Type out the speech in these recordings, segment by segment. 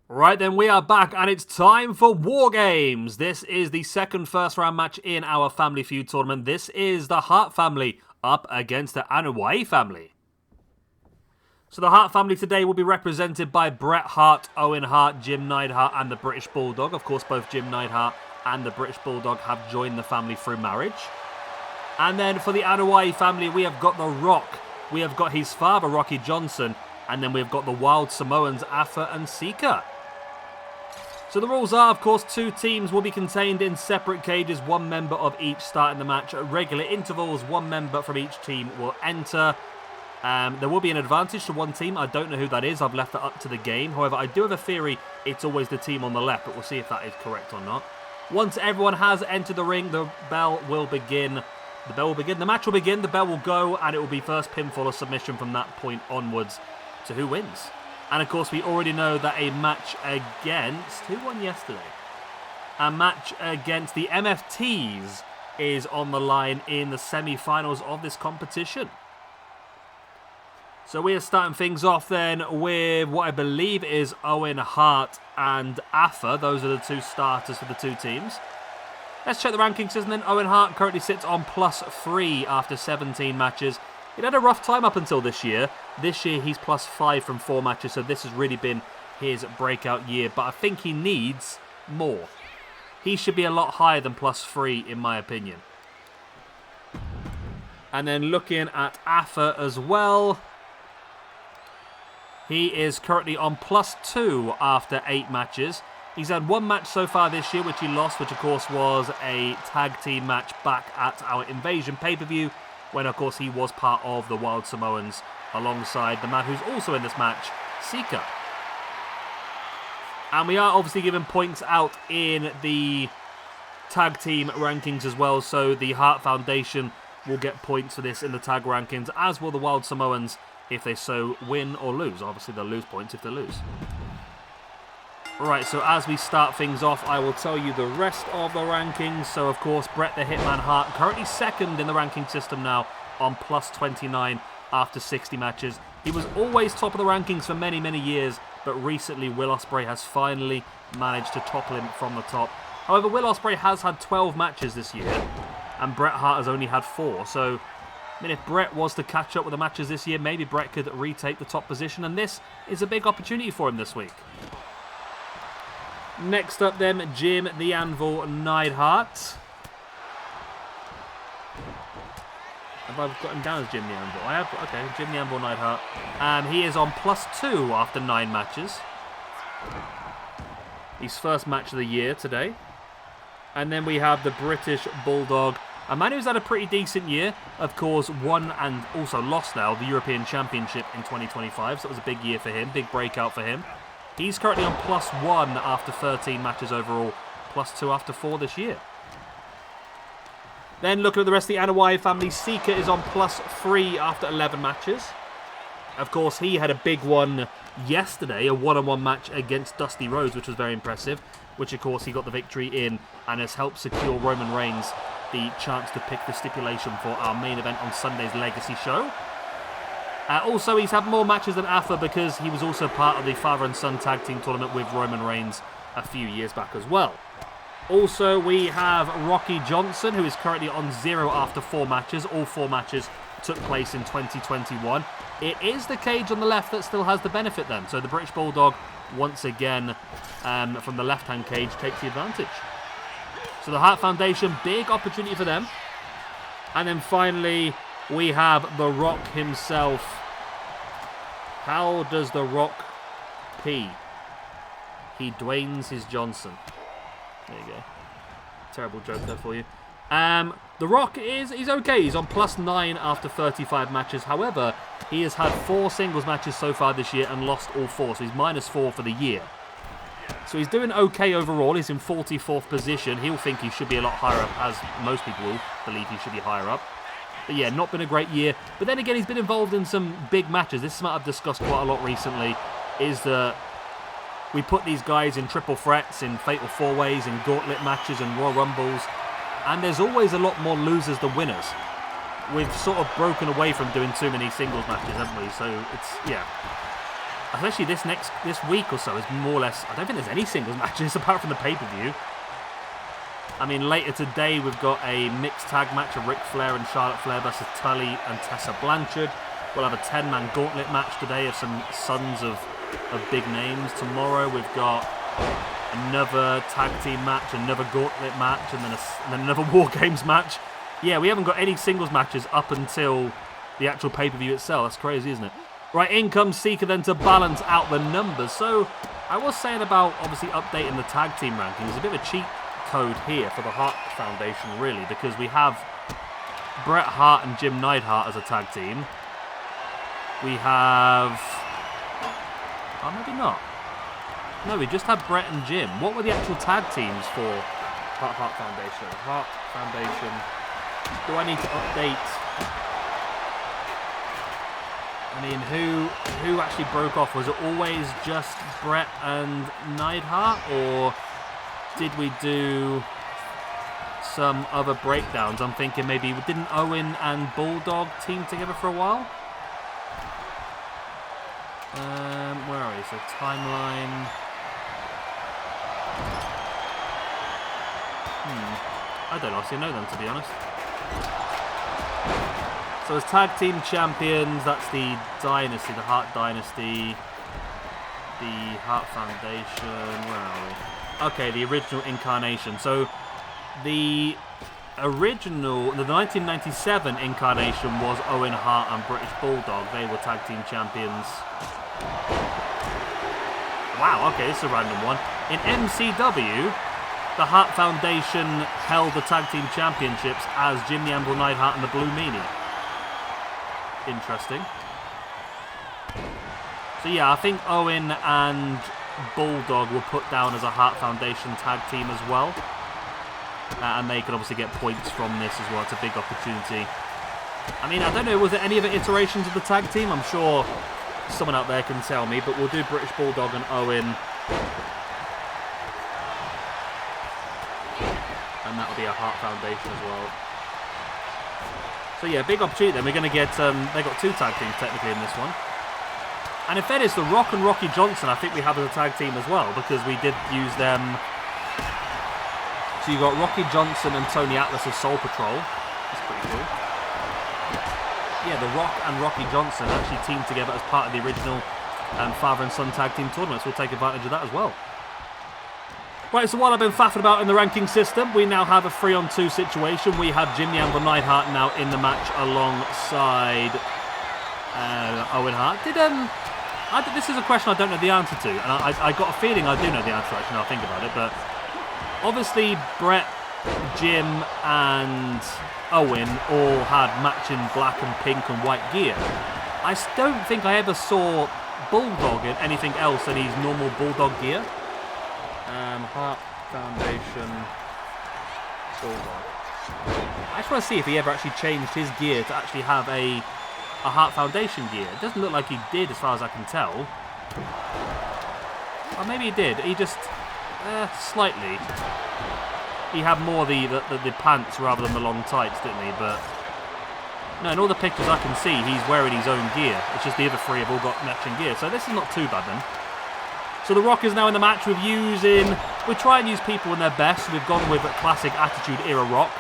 Right then, we are back and it's time for WarGames. This is the second first round match in our Family Feud tournament. This is the Hart family up against the Anoa'i family. So the Hart family today will be represented by Bret Hart, Owen Hart, Jim Neidhart and the British Bulldog. Of course, both Jim Neidhart and the British Bulldog have joined the family through marriage. And then for the Anoa'i family, we have got The Rock. We have got his father, Rocky Johnson. And then we've got the Wild Samoans, Afa and Sika. So the rules are, of course, two teams will be contained in separate cages, one member of each starting the match. At regular intervals, one member from each team will enter. There will be an advantage to one team. I don't know who that is. I've left that up to the game. However, I do have a theory it's always the team on the left, but we'll see if that is correct or not. Once everyone has entered the ring, the bell will begin. The match will begin, the bell will go, and it will be first pinfall or submission from that point onwards to who wins. And of course, we already know that a match against... Who won yesterday? A match against the MFTs is on the line in the semi-finals of this competition. So we are starting things off then with what I believe is Owen Hart and Afa. Those are the two starters for the two teams. Let's check the rankings system then. Owen Hart currently sits on +3 after 17 matches. He'd had a rough time up until this year. This year he's +5 from 4 matches, so this has really been his breakout year. But I think he needs more. He should be a lot higher than +3 in my opinion. And then looking at Afa as well. He is currently on +2 after 8 matches. He's had one match so far this year, which he lost, which of course was a tag team match back at our Invasion pay-per-view, when of course he was part of the Wild Samoans, alongside the man who's also in this match, Sika. And we are obviously giving points out in the tag team rankings as well, so the Hart Foundation will get points for this in the tag rankings, as will the Wild Samoans if they so win or lose. Obviously they'll lose points if they lose. Right, so as we start things off, I will tell you the rest of the rankings. So, of course, Bret the Hitman Hart, currently second in the ranking system now on +29 after 60 matches. He was always top of the rankings for many, many years, but recently Will Ospreay has finally managed to topple him from the top. However, Will Ospreay has had 12 matches this year, and Bret Hart has only had 4. So, I mean, if Bret was to catch up with the matches this year, maybe Bret could retake the top position, and this is a big opportunity for him this week. Next up then, Jim the Anvil Neidhart. Have I got him down as Jim the Anvil? I have, okay, Jim the Anvil Neidhart. He is on +2 after 9 matches. His first match of the year today. And then we have the British Bulldog, a man who's had a pretty decent year. Of course, won and also lost now the European Championship in 2025, so it was a big year for him, big breakout for him. He's currently on +1 after 13 matches overall, +2 after 4 this year. Then looking at the rest of the Anoa'i family, Sika is on +3 after 11 matches. Of course, he had a big one yesterday, a one-on-one match against Dusty Rhodes, which was very impressive, which of course he got the victory in and has helped secure Roman Reigns the chance to pick the stipulation for our main event on Sunday's Legacy show. Also, he's had more matches than Afa because he was also part of the father and son tag team tournament with Roman Reigns a few years back as well. Also, we have Rocky Johnson, who is currently on 0 after 4 matches. All 4 matches took place in 2021. It is the cage on the left that still has the benefit then. So the British Bulldog, once again, from the left-hand cage, takes the advantage. So the Hart Foundation, big opportunity for them. And then finally, we have The Rock himself. How does The Rock pee? He Dwayne's his Johnson. There you go. Terrible joke there for you. The Rock he's okay. He's on +9 after 35 matches. However, he has had 4 singles matches so far this year and lost all 4. So he's -4 for the year. So he's doing okay overall. He's in 44th position. He'll think he should be a lot higher up, as most people will believe he should be higher up. But yeah, not been a great year. But then again, he's been involved in some big matches. This is something I've discussed quite a lot recently, is that we put these guys in triple threats, in fatal 4-ways, in gauntlet matches and Royal Rumbles, and there's always a lot more losers than winners. We've sort of broken away from doing too many singles matches, haven't we? So it's, yeah. especially this week or so, is more or less. I don't think there's any singles matches apart from the pay-per-view. I mean, later today we've got a mixed tag match of Ric Flair and Charlotte Flair versus Tully and Tessa Blanchard. We'll have a 10-man gauntlet match today of some sons of big names. Tomorrow we've got another tag team match, another gauntlet match, and then another WarGames match. Yeah, we haven't got any singles matches up until the actual pay-per-view itself. That's crazy, isn't it? Right, in comes Sika then to balance out the numbers. So, I was saying about, obviously, updating the tag team rankings. A bit of a cheat code here for the Hart Foundation, really, because we have Bret Hart and Jim Neidhart as a tag team. We have... Oh, maybe not. No, we just have Bret and Jim. What were the actual tag teams for Hart Foundation? Hart Foundation. Do I need to update? I mean, who actually broke off? Was it always just Bret and Neidhart, or did we do some other breakdowns? I'm thinking maybe didn't Owen and Bulldog team together for a while? Where are we? So timeline. I don't honestly know them, to be honest. So as tag team champions, that's the dynasty, the Hart Dynasty, the Hart Foundation. Where are we? Okay, the original incarnation. So the 1997 incarnation was Owen Hart and British Bulldog. They were tag team champions. Wow, okay, this is a random one. In MCW, the Hart Foundation held the tag team championships as Jim the Anvil Neidhart and the Blue Meanie. Interesting. So yeah, I think Owen and Bulldog were put down as a Hart Foundation tag team as well. And they could obviously get points from this as well. It's a big opportunity. I mean, I don't know, was there any other iterations of the tag team? I'm sure someone out there can tell me, but we'll do British Bulldog and Owen. And that'll be a Hart Foundation as well. So yeah, big opportunity then. We're going to get, they got two tag teams technically in this one. And in fairness, The Rock and Rocky Johnson, I think we have as a tag team as well, because we did use them. So you got Rocky Johnson and Tony Atlas of Soul Patrol. That's pretty cool. Yeah, The Rock and Rocky Johnson actually teamed together as part of the original father and son tag team tournaments. We'll take advantage of that as well. Right, so while I've been faffing about in the ranking system, we now have a 3-on-2 situation. We have Jim the Anvil Neidhart now in the match alongside Owen Hart. This is a question I don't know the answer to, and I got a feeling I do know the answer actually now I think about it, but obviously Bret, Jim and Owen all had matching black and pink and white gear. I don't think I ever saw Bulldog in anything else than his normal Bulldog gear. Hart Foundation Bulldog. I just want to see if he ever actually changed his gear to actually have a Hart Foundation gear. It doesn't look like he did as far as I can tell. Or maybe he did. He just... slightly. He had more the pants rather than the long tights, didn't he? But no, in all the pictures I can see, he's wearing his own gear. It's just the other three have all got matching gear. So this is not too bad then. So The Rock is now in the match with we try and use people in their best. We've gone with classic Attitude Era Rock.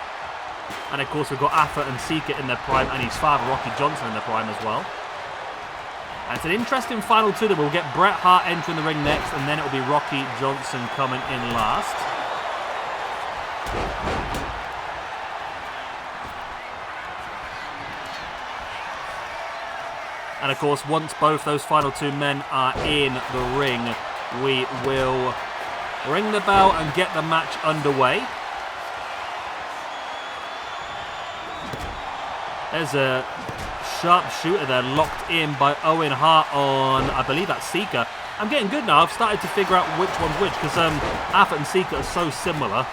And of course we've got Afa and Sika in their prime and his father Rocky Johnson in their prime as well. And it's an interesting final two that we'll get Bret Hart entering the ring next, and then it'll be Rocky Johnson coming in last. And of course, once both those final two men are in the ring, we will ring the bell and get the match underway. There's a sharp shooter there, locked in by Owen Hart on, I believe that's Sika. I'm getting good now. I've started to figure out which one's which, because Afa and Sika are so similar.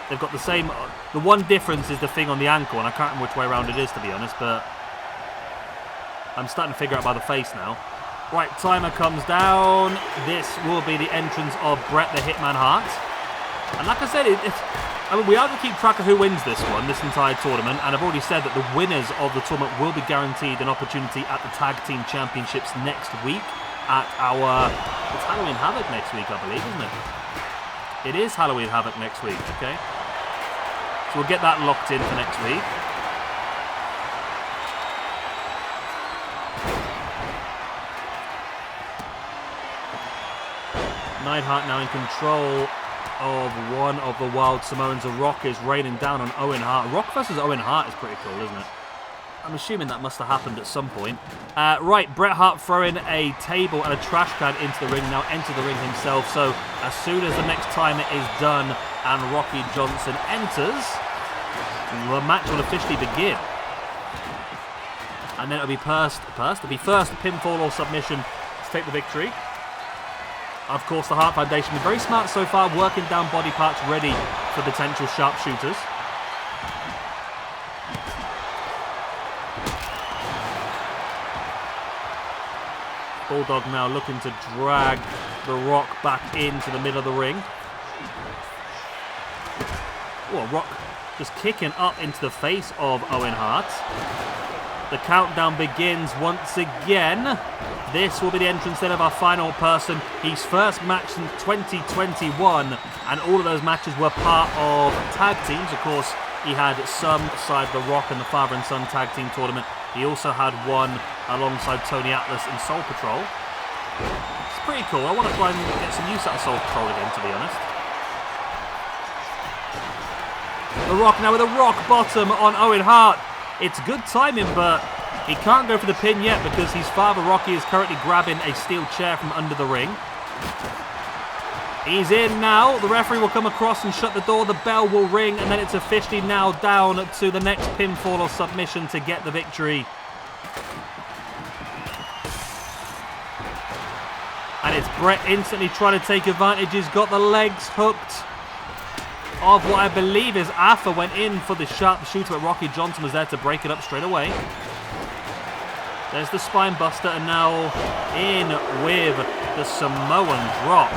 They've got the same... The one difference is the thing on the ankle, and I can't remember which way around it is, to be honest, but I'm starting to figure out by the face now. Right, timer comes down. This will be the entrance of Bret the Hitman Hart. And like I said, I mean, we are going to keep track of who wins this entire tournament, and I've already said that the winners of the tournament will be guaranteed an opportunity at the Tag Team Championships next week. at it's Halloween Havoc next week, I believe, isn't it? It is Halloween Havoc next week, okay. So we'll get that locked in for next week. Neidhart now in control of one of the Wild Samoans. The Rock is raining down on Owen Hart. Rock versus Owen Hart is pretty cool, isn't it? I'm assuming that must have happened at some point. Right, Bret Hart throwing a table and a trash can into the ring. Now enter the ring himself. So as soon as the next timer is done and Rocky Johnson enters, the match will officially begin. And then it'll be first pinfall or submission to take the victory. Of course, the Hart Foundation been very smart so far, working down body parts ready for potential sharpshooters. Bulldog now looking to drag the Rock back into the middle of the ring. Oh, Rock just kicking up into the face of Owen Hart. The countdown begins once again. This will be the entrance then of our final person. His first match since 2021, and all of those matches were part of tag teams. Of course, he had some side The Rock and the father and son tag team tournament. He also had one alongside Tony Atlas in Soul Patrol. It's pretty cool. I want to try and get some use out of Soul Patrol again, to be honest. The Rock now with a rock bottom on Owen Hart. It's good timing, but he can't go for the pin yet because his father Rocky is currently grabbing a steel chair from under the ring. He's in now. The referee will come across and shut the door. The bell will ring, and then it's officially now down to the next pinfall or submission to get the victory. And it's Bret instantly trying to take advantage. He's got the legs hooked of what I believe is Afa. Went in for the sharpshooter, but Rocky Johnson was there to break it up straight away. There's the spine buster, and now in with the Samoan drop.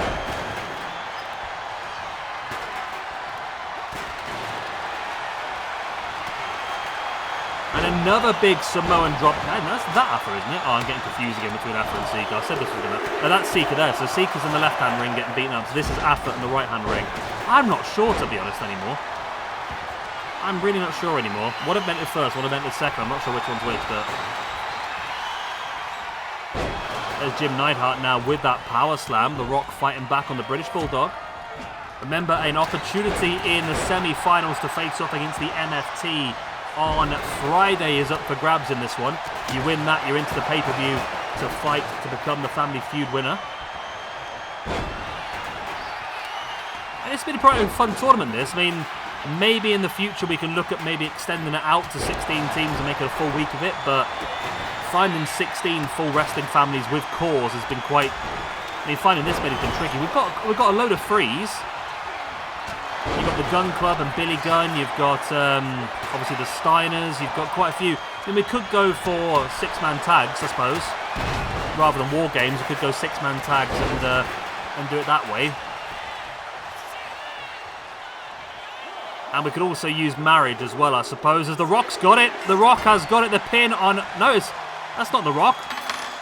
And another big Samoan drop. That's that Afa, isn't it? Oh, I'm getting confused again between Afa and Sika. I said this was going to... No, that's Sika there. So Sika's in the left-hand ring getting beaten up. So this is Afa in the right-hand ring. I'm not sure, to be honest, anymore. I'm really not sure anymore. What invented first? What invented second? I'm not sure which one's which, but... There's Jim Neidhart now with that power slam. The Rock fighting back on the British Bulldog. Remember, an opportunity in the semi-finals to face off against the MFT on Friday is up for grabs in this one. You win that, you're into the pay-per-view to fight to become the Family Feud winner. And it's been a pretty fun tournament, this. I mean, maybe in the future we can look at maybe extending it out to 16 teams and make it a full week of it, but finding 16 full wrestling families with cores has been quite... I mean, finding this many has been tricky. We've got a load of threes. You've got the Gun Club and Billy Gunn. You've got, obviously, the Steiners. You've got quite a few. I mean, we could go for six-man tags, I suppose. Rather than WarGames, we could go six-man tags and do it that way. And we could also use marriage as well, I suppose, as The Rock's got it. The Rock has got it. The pin on... No, that's not The Rock.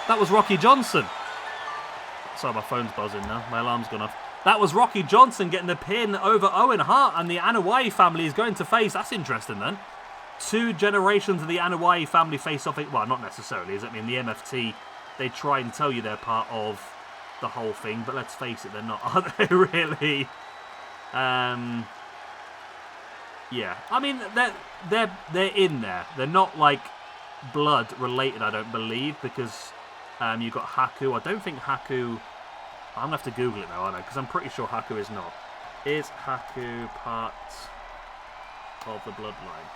That was Rocky Johnson. Sorry, my phone's buzzing now. My alarm's gone off. That was Rocky Johnson getting the pin over Owen Hart, and the Anoa'i family is going to face... That's interesting, then. 2 generations of the Anoa'i family face off... Well, not necessarily, is it? I mean, the MFT, they try and tell you they're part of the whole thing, but let's face it, they're not, are they, really? Yeah. I mean, they're in there. They're not, like, blood-related, I don't believe, because you've got Haku. I don't think Haku... I'm going to have to Google it now, aren't I? Because I'm pretty sure Haku is not. Is Haku part of the bloodline?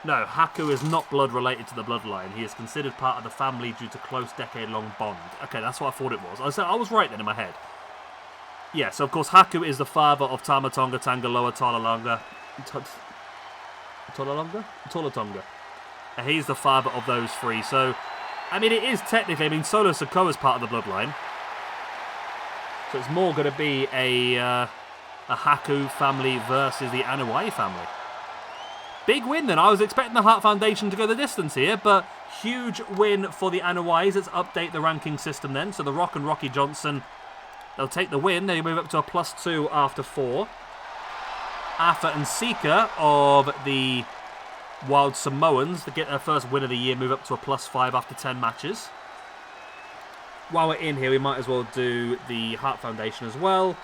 No, Haku is not blood related to the bloodline. He is considered part of the family due to close decade-long bond. Okay, that's what I thought it was. I was right then in my head. Yeah, so of course Haku is the father of Tama Tonga, Tangaloa, Talalonga. Talalonga? He's the father of those 3. So, I mean, it is technically... I mean, Solo Sikoa is part of the bloodline. So it's more going to be a Haku family versus the Anoa'i family. big win then. I was expecting the Hart Foundation to go the distance here, but huge win for the Anoa'is. Let's update the ranking system then. So The Rock and Rocky Johnson, they'll take the win. They move up to a +2 after 4. Afa and Sika of the Wild Samoans, to get their first win of the year, move up to a +5 after 10 matches. While we're in here, we might as well do the Hart Foundation as well.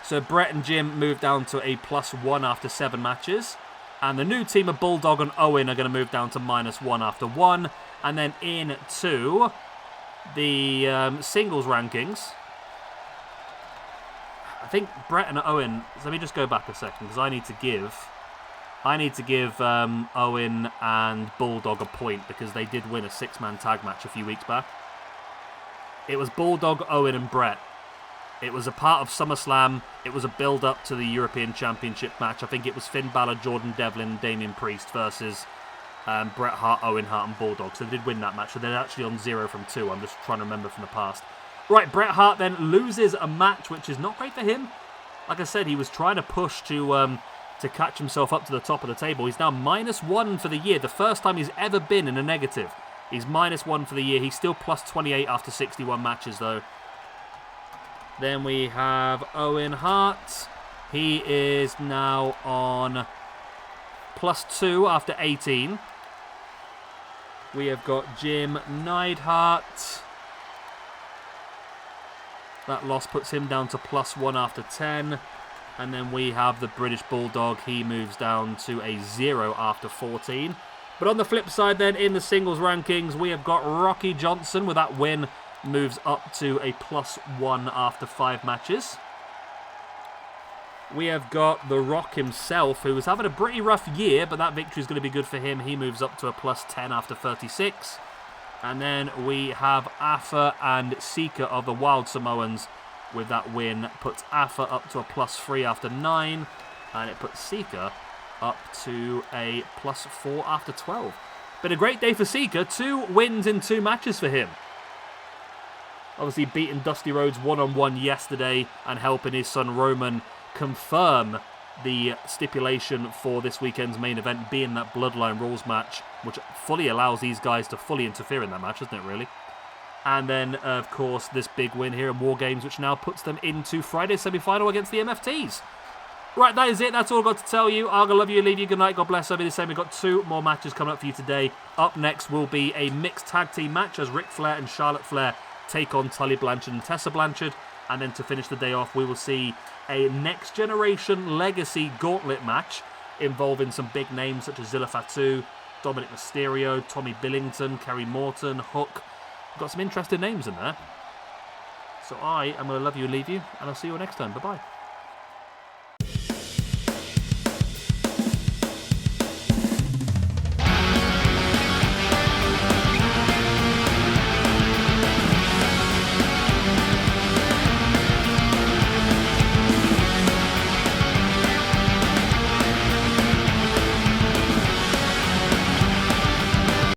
So Bret and Jim move down to a +1 after 7 matches. And the new team of Bulldog and Owen are going to move down to -1 after 1. And then into the singles rankings, I think Bret and Owen, so let me just go back a second, because I need to give Owen and Bulldog a point, because they did win a 6-man tag match a few weeks back. It was Bulldog, Owen and Bret. It was a part of SummerSlam. It was a build-up to the European Championship match. I think it was Finn Balor, Jordan Devlin, and Damian Priest versus Bret Hart, Owen Hart, and Bulldog. So they did win that match. So they're actually on 0 from 2. I'm just trying to remember from the past. Right, Bret Hart then loses a match, which is not great for him. Like I said, he was trying to push to catch himself up to the top of the table. He's now -1 for the year. The first time he's ever been in a negative. He's -1 for the year. He's still +28 after 61 matches, though. Then we have Owen Hart. He is now on +2 after 18. We have got Jim Neidhart. That loss puts him down to +1 after 10. And then we have the British Bulldog. He moves down to a 0 after 14. But on the flip side then, in the singles rankings, we have got Rocky Johnson with that win. Moves up to a +1 after 5 matches. We have got The Rock himself, who was having a pretty rough year, but that victory is going to be good for him. He moves up to a +10 after 36. And then we have Afa and Sika of the Wild Samoans with that win. Puts Afa up to a +3 after 9. And it puts Sika up to a +4 after 12. Been a great day for Sika. 2 wins in 2 matches for him. Obviously beating Dusty Rhodes one-on-one yesterday and helping his son Roman confirm the stipulation for this weekend's main event being that Bloodline Rules match, which fully allows these guys to fully interfere in that match, doesn't it, really? And then, of course, this big win here in WarGames, which now puts them into Friday's semi-final against the MFTs. Right, that is it. That's all I've got to tell you. I'm going to love you, leave you. Good night. God bless. I'll be the same. We've got 2 more matches coming up for you today. Up next will be a mixed tag team match as Ric Flair and Charlotte Flair take on Tully Blanchard and Tessa Blanchard. And then to finish the day off, we will see a Next Generation Legacy Gauntlet match involving some big names such as Zilla Fatu, Dominic Mysterio, Tommy Billington, Kerry Morton, Hook. We've got some interesting names in there. So I am going to love you and leave you, and I'll see you all next time. Bye-bye.